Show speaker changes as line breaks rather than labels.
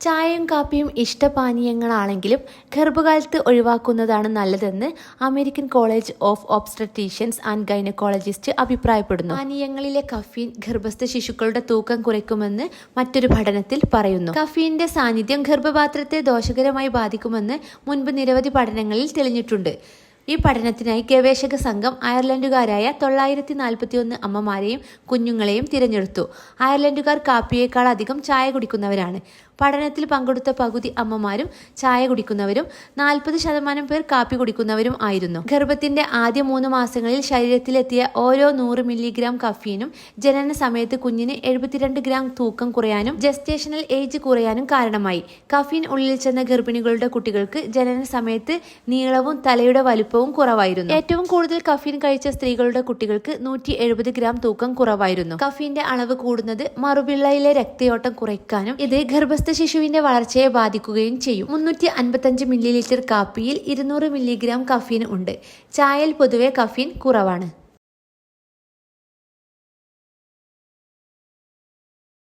ചായയും കാപ്പിയും ഇഷ്ടപാനീയങ്ങളാണെങ്കിലും ഗർഭകാലത്ത് ഒഴിവാക്കുന്നതാണ് നല്ലതെന്ന് American college of obstetricians and gynaecologist അഭിപ്രായപ്പെടുന്നു. പാനീയങ്ങളിലെ കഫീൻ ഗർഭസ്ഥ ശിശുക്കളുടെ തൂക്കം കുറയ്ക്കുമെന്ന് മറ്റൊരു പഠനത്തിൽ പറയുന്നു. കഫീന്റെ സാന്നിധ്യം ഗർഭപാത്രത്തെ ദോഷകരമായി ബാധിക്കുമെന്ന് മുൻപ് നിരവധി പഠനങ്ങളിൽ തെളിഞ്ഞിട്ടുണ്ട്. ഈ പഠനത്തിനായി ഗവേഷക സംഘം അയർലൻഡുകാരായ 941 അമ്മമാരെയും കുഞ്ഞുങ്ങളെയും തിരഞ്ഞെടുത്തു. അയർലൻഡുകാർ കാപ്പിയേക്കാൾ അധികം ചായ കുടിക്കുന്നവരാണ്. പഠനത്തിൽ പങ്കെടുത്ത പകുതി അമ്മമാരും ചായ കുടിക്കുന്നവരും 40% പേർ കാപ്പി കുടിക്കുന്നവരും ആയിരുന്നു. ഗർഭത്തിന്റെ ആദ്യ 3 മാസങ്ങളിൽ ശരീരത്തിലെത്തിയ ഓരോ 100 മില്ലിഗ്രാം കഫീനും ജനന സമയത്ത് കുഞ്ഞിന് 72 ഗ്രാം തൂക്കം കുറയാനും ജസ്റ്റേഷണൽ ഏജ് കുറയാനും കാരണമായി. കഫീൻ ഉള്ളിൽ ചെന്ന ഗർഭിണികളുടെ കുട്ടികൾക്ക് ജനന സമയത്ത് നീളവും തലയുടെ വലുപ്പവും കുറവായിരുന്നു. ഏറ്റവും കൂടുതൽ കഫീൻ കഴിച്ച സ്ത്രീകളുടെ കുട്ടികൾക്ക് 170 ഗ്രാം തൂക്കം കുറവായിരുന്നു. കഫീന്റെ അളവ് കൂടുന്നത് മറുപിള്ളയിലെ രക്തയോട്ടം കുറയ്ക്കാനും ഇത് ഗർഭസ്ഥ ശിശുവിന്റെ വളർച്ചയെ ബാധിക്കുകയും ചെയ്യും. 355 മില്ലി ലിറ്റർ കാപ്പിയിൽ 200 മില്ലിഗ്രാം കഫീൻ ഉണ്ട്. ചായയിൽ പൊതുവെ കഫീൻ കുറവാണ്.